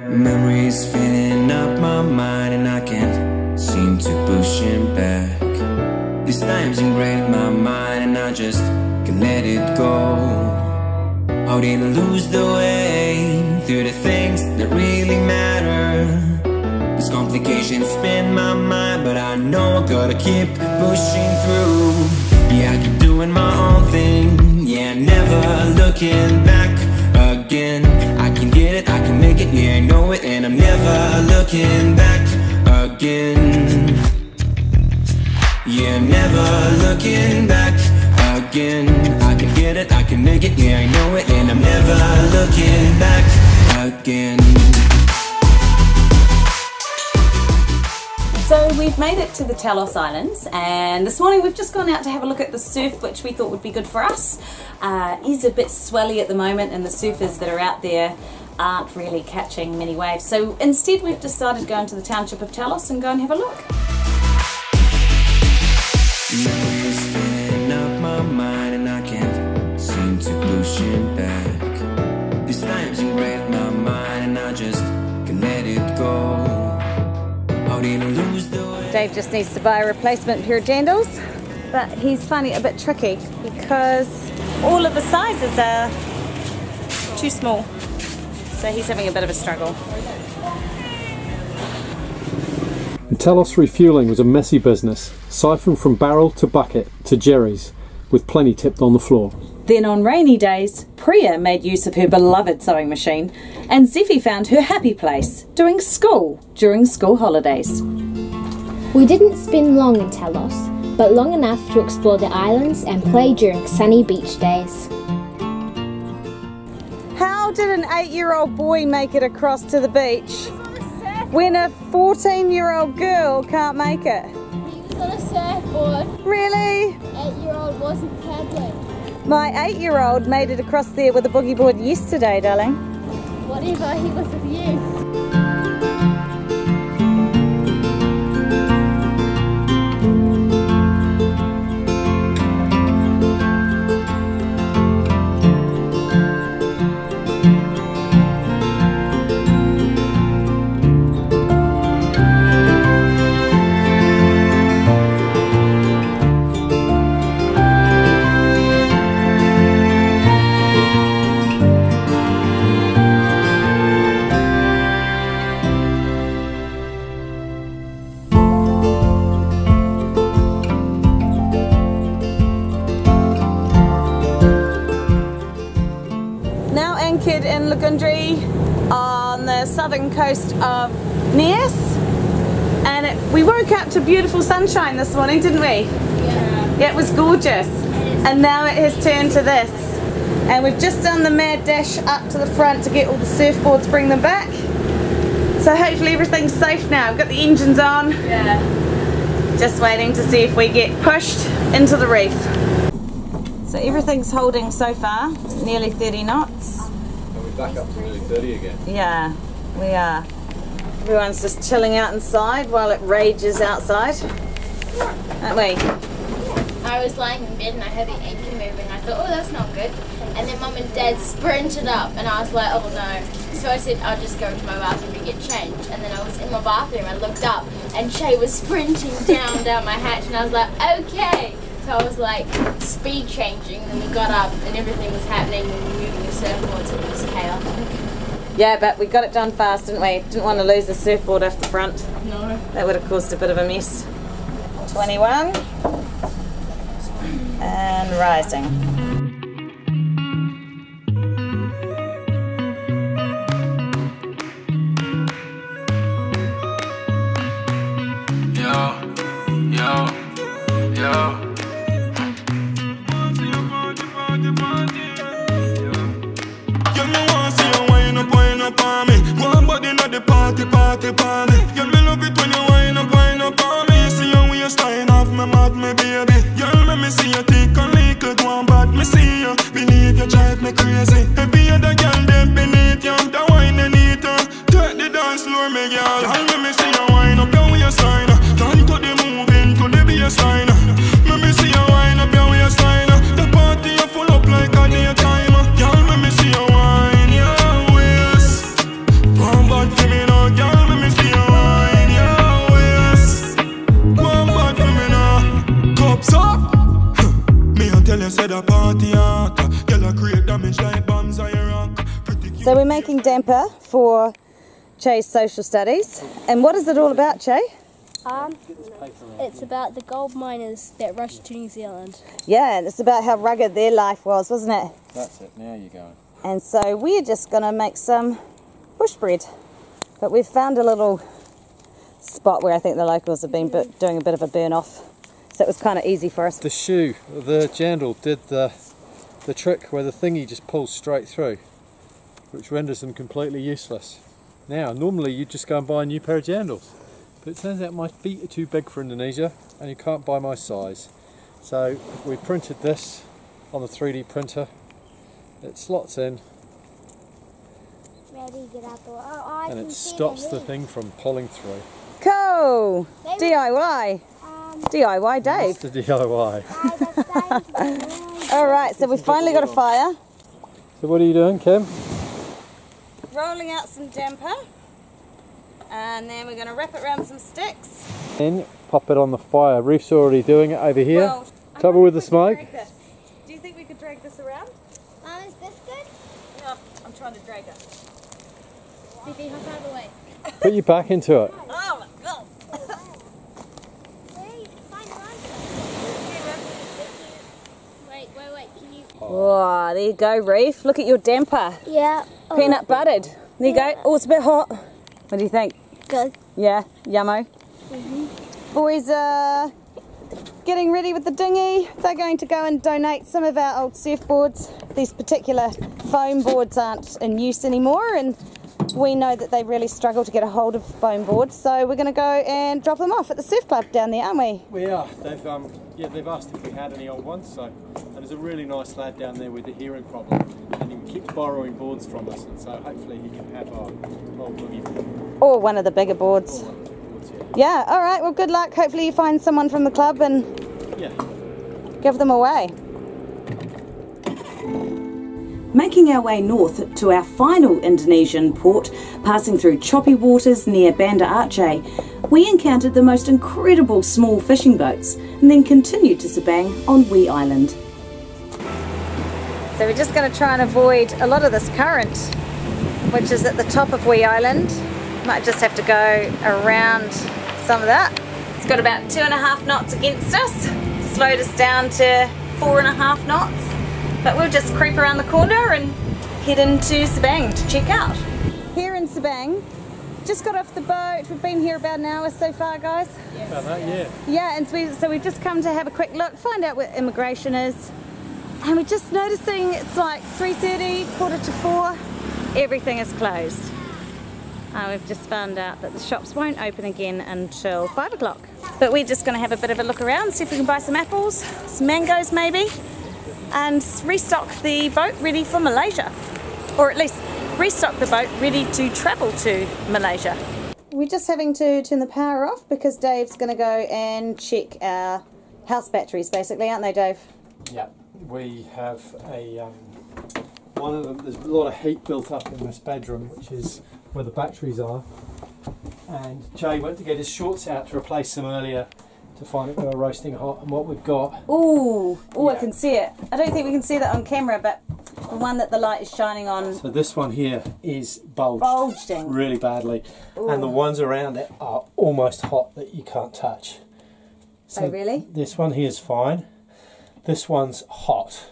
Memories filling up my mind and I can't seem to push him back. These times ingrained in my mind and I just can't let it go. How did I lose the way through the things that really matter? These complications spin my mind, but I know I gotta keep pushing through. Yeah, I keep doing my own thing, yeah, never looking back again. I can get it, I can make it, yeah, I know it, and I'm never looking back again. Yeah, never looking back again. I can get it, I can make it, yeah, I know it, and I'm never looking back again. So we've made it to the Telos Islands, and this morning we've just gone out to have a look at the surf, which we thought would be good for us. Is a bit swelly at the moment, and the surfers that are out there aren't really catching many waves. So instead we've decided to go into the township of Telos and go and have a look. Memories filling up my mind and I can't seem to push him back. These times ingrained in my mind and I just can't let it go. How did I lose the way? Dave just needs to buy a replacement pair of jandals, but he's finding it a bit tricky because all of the sizes are too small. So he's having a bit of a struggle. Telos refuelling was a messy business, siphoned from barrel to bucket to jerry's, with plenty tipped on the floor. Then on rainy days, Priya made use of her beloved sewing machine, and Zeffie found her happy place, doing school during school holidays. We didn't spin long in Telos, but long enough to explore the islands and play during sunny beach days. How did an 8-year-old boy make it across to the beach when a 14-year-old girl can't make it? He was on a surfboard. Really? 8-year-old wasn't paddling. My 8-year-old made it across there with a boogie board yesterday, darling. Whatever, he was with you. In Lagundri on the southern coast of Nias, and we woke up to beautiful sunshine this morning, didn't we? Yeah, it was gorgeous, and now it has turned to this, and we've just done the mad dash up to the front to get all the surfboards, bring them back, so hopefully everything's safe now. We've got the engines on, just waiting to see if we get pushed into the reef. So everything's holding so far, nearly 30 knots. Back up to nearly 30 again. Yeah, we are. Everyone's just chilling out inside while it rages outside, aren't we? I was lying in bed and I heard the anchor moving. I thought, oh, that's not good. And then Mum and Dad sprinted up and I was like, oh no. So I said, I'll just go to my bathroom to get changed. And then I was in my bathroom, I looked up and Shay was sprinting down my hatch, and I was like, okay. So I was like speed changing, and then we got up and everything was happening and we were moving the surfboards, and it was chaos. Yeah, but we got it done fast, didn't we? Didn't want to lose the surfboard off the front. No. That would have caused a bit of a mess. 21. And rising. Yo. Party on me. Girl, me love it when you wind up on me. See how we are styling off my mat, me baby. Girl, let me see you take a little, go on bad So we're making damper for Che's social studies. And what is it all about, Che? It's about the gold miners that rushed to New Zealand. Yeah, and it's about how rugged their life was, wasn't it? That's it, now you're going. And so we're just going to make some bush bread. But we've found a little spot where I think the locals have been doing a bit of a burn off. So it was kind of easy for us. The shoe, the jandal, did the trick where the thingy just pulls straight through, which renders them completely useless. Now, normally you just go and buy a new pair of jandals. But it turns out my feet are too big for Indonesia and you can't buy my size. So we printed this on the 3D printer. It slots in and it stops the thing from pulling through. Cool! DIY! DIY Dave. It's the DIY. Alright, so we've finally got a fire. So what are you doing, Kim? Rolling out some damper. And then we're going to wrap it around some sticks. Then pop it on the fire. Reef's already doing it over here. Well, Trouble with the smoke? Do you think we could drag this around? Is this good? No, I'm trying to drag it. Phoebe, hop out of the way. Put your back into it. Oh my god! Wait, can you... Oh, there you go, Reef. Look at your damper. Yeah. Peanut buttered. There you go. Oh, it's a bit hot. What do you think? Good. Yeah, yummo. Boys are getting ready with the dinghy. They're going to go and donate some of our old surfboards. These particular foam boards aren't in use anymore, and we know that they really struggle to get a hold of foam boards, so we're going to go and drop them off at the surf club down there, aren't we? We are. They've asked if we had any old ones. So, and there's a really nice lad down there with the hearing problem, and he keeps borrowing boards from us, and so hopefully he can have our old boogie board. Or one of the bigger boards. Or one of the boards, Yeah, all right. Well, good luck. Hopefully you find someone from the club and give them away. Making our way north to our final Indonesian port, passing through choppy waters near Banda Aceh, we encountered the most incredible small fishing boats and then continued to Sabang on Wee Island. So we're just going to try and avoid a lot of this current, which is at the top of Wee Island. Might just have to go around some of that. It's got about 2.5 knots against us, slowed us down to 4.5 knots. But we'll just creep around the corner and head into Sabang to check out. Here in Sabang, just got off the boat. We've been here about an hour so far, guys. Yes. About that, yeah. Yeah, and so we've just come to have a quick look, find out where immigration is. And we're just noticing it's like 3:30, 3:45, everything is closed. We've just found out that the shops won't open again until 5 o'clock. But we're just going to have a bit of a look around, see if we can buy some apples, some mangoes maybe, and restock the boat ready for Malaysia. Or at least restock the boat ready to travel to Malaysia. We're just having to turn the power off because Dave's going to go and check our house batteries basically, aren't they, Dave? Yeah, we have one of them, there's a lot of heat built up in this bedroom, which is where the batteries are. And Jay went to get his shorts out to replace them earlier to find that they were roasting hot, and what we've got... Ooh, I can see it. I don't think we can see that on camera, but the one that the light is shining on... So this one here is bulging really badly. Ooh. And the ones around it are almost hot that you can't touch. So oh, really? This one here is fine. This one's hot.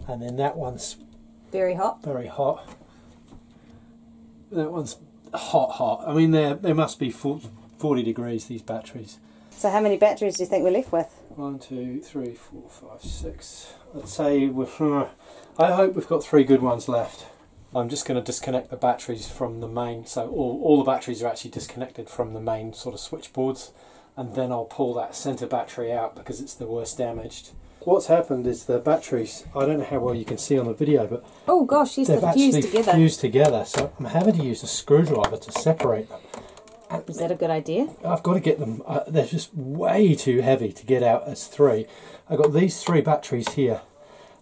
And then that one's... Very hot? Very hot. That one's hot. I mean, they must be 40 degrees, these batteries. So how many batteries do you think we're left with? 1, 2, 3, 4, 5, 6. I'd say I hope we've got 3 good ones left. I'm just going to disconnect the batteries from the main, so all the batteries are actually disconnected from the main sort of switchboards, and then I'll pull that centre battery out because it's the worst damaged. What's happened is the batteries, I don't know how well you can see on the video, but oh gosh, yes, they've fused together. Fused together, so I'm having to use a screwdriver to separate them. Is that a good idea? I've got to get them, they're just way too heavy to get out as 3. I've got these 3 batteries here.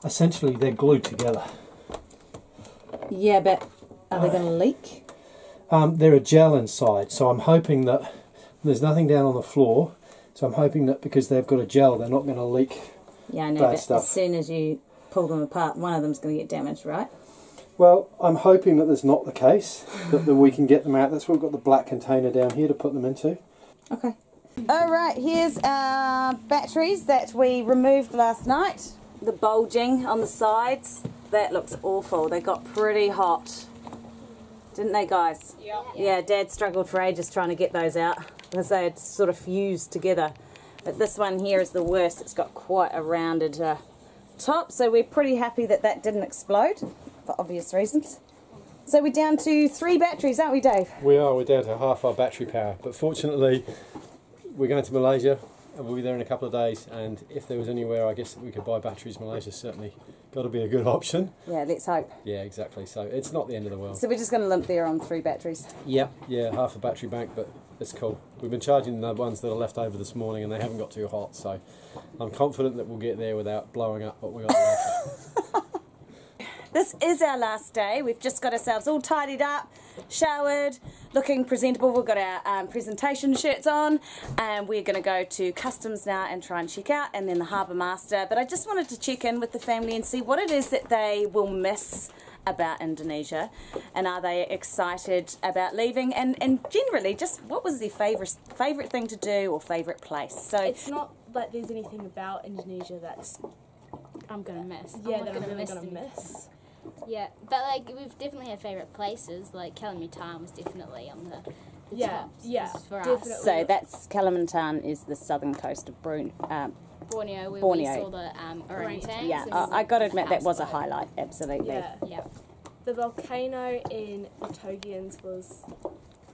Essentially they're glued together. Yeah, but are they going to leak? They're a gel inside, so I'm hoping that there's nothing down on the floor, so I'm hoping that because they've got a gel they're not going to leak. Yeah, I know, but as soon as you pull them apart, one of them's going to get damaged, right? Well, I'm hoping that there's not the case, that we can get them out. That's why we've got the black container down here to put them into. Okay. Alright, here's our batteries that we removed last night. The bulging on the sides, that looks awful. They got pretty hot. Didn't they, guys? Yeah. Yeah, Dad struggled for ages trying to get those out because they had sort of fused together. But this one here is the worst. It's got quite a rounded top, so we're pretty happy that that didn't explode for obvious reasons. So we're down to 3 batteries, aren't we, Dave? We are. We're down to half our battery power. But fortunately, we're going to Malaysia and we'll be there in a couple of days, and if there was anywhere I guess that we could buy batteries, Malaysia's certainly got to be a good option. Yeah, let's hope. Yeah, exactly. So it's not the end of the world. So we're just going to limp there on 3 batteries. Yep. Yeah, half a battery bank, but it's cool. We've been charging the ones that are left over this morning and they haven't got too hot, so I'm confident that we'll get there without blowing up what we got left. This is our last day. We've just got ourselves all tidied up, showered, looking presentable. We've got our presentation shirts on, and we're going to go to customs now and try and check out, and then the harbour master. But I just wanted to check in with the family and see what it is that they will miss about Indonesia, and are they excited about leaving, and generally just what was their favourite thing to do or favourite place. So it's not like there's anything about Indonesia that's I'm going to miss. Yeah, that I'm really going to miss. Yeah, but like we've definitely had favourite places. Like Kalimantan was definitely on the top. Yeah, for definitely. us. So that's Kalimantan is the southern coast of Borneo, where Borneo. we saw the orangutans. Yeah, I got to admit that was a highlight. Absolutely. Yeah. The volcano in Togians was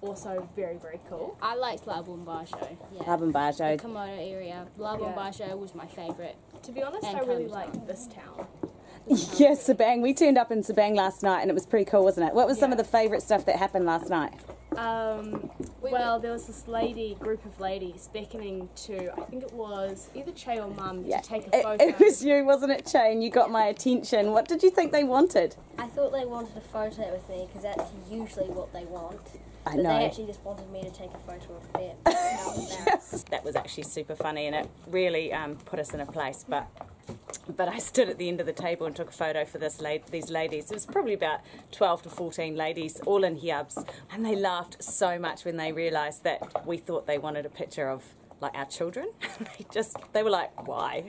also very, very cool. I liked Labuan Bajo. Yeah. Labuan Bajo. The Komodo area. Labuan Bajo was my favourite. To be honest, I really liked this town. Yes, Sabang. We turned up in Sabang last night and it was pretty cool, wasn't it? What was some of the favourite stuff that happened last night? Well, there was this group of ladies beckoning to, I think it was either Che or Mum, to take a photo. It was you, wasn't it, Che? And you got my attention. What did you think they wanted? I thought they wanted a photo with me because that's usually what they want. I know. know. They actually just wanted me to take a photo of them. Yes. That was actually super funny, and it really put us in a place. But I stood at the end of the table and took a photo for these ladies. It was probably about 12 to 14 ladies, all in hijabs, and they laughed so much when they realised that we thought they wanted a picture of like our children. They were like, why?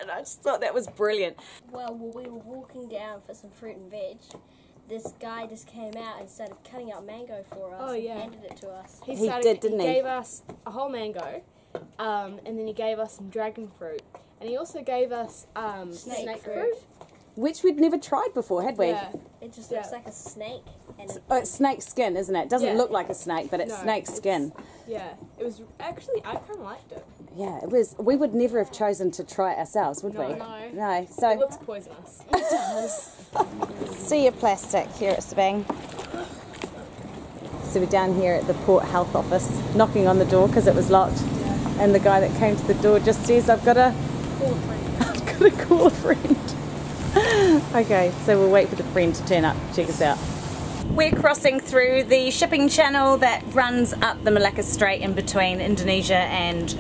And I just thought that was brilliant. Well, we were walking down for some fruit and veg. This guy just came out and started cutting up mango for us and handed it to us. He did, didn't he? He gave us a whole mango, and then he gave us some dragon fruit. And he also gave us snake fruit. Which we'd never tried before, had we? Yeah. It just looks like a snake. And it's snake skin, isn't it? It doesn't look like a snake, but it's snake skin. Yeah, it was actually, I kind of liked it. Yeah, it was. We would never have chosen to try it ourselves, would we? No. So it looks poisonous. It does. See your plastic here at Sabang. So we're down here at the Port Health Office, knocking on the door because it was locked. Yeah. And the guy that came to the door just says, I've got to call a friend. Okay, so we'll wait for the friend to turn up, check us out. We're crossing through the shipping channel that runs up the Malacca Strait in between Indonesia and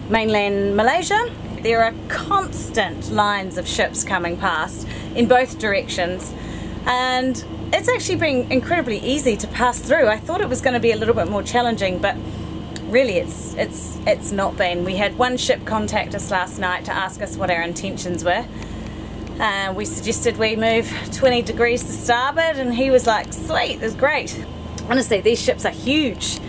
mainland Malaysia. There are constant lines of ships coming past in both directions, and it's actually been incredibly easy to pass through. I thought it was going to be a little bit more challenging, but really it's not been. We had one ship contact us last night to ask us what our intentions were. We suggested we move 20 degrees to starboard, and he was like, sweet, that's great. Honestly, these ships are huge.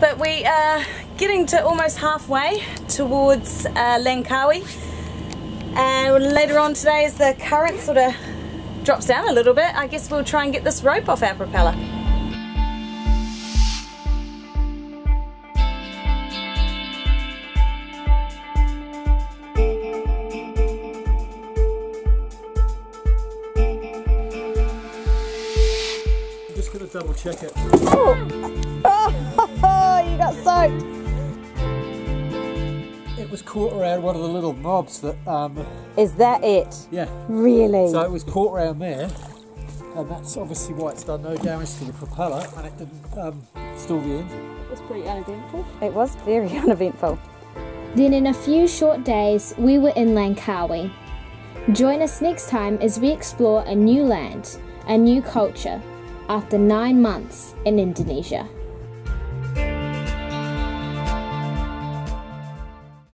But we are getting to almost halfway towards Langkawi. And later on today, as the current sort of drops down a little bit, I guess we'll try and get this rope off our propeller. Double check it. Oh, you got soaked. It was caught around one of the little knobs that Is that it? Yeah. Really? So it was caught around there, and that's obviously why it's done no damage to the propeller, and it didn't stall the engine. It was pretty uneventful. It was very uneventful. Then in a few short days, we were in Langkawi. Join us next time as we explore a new land, a new culture after 9 months in Indonesia.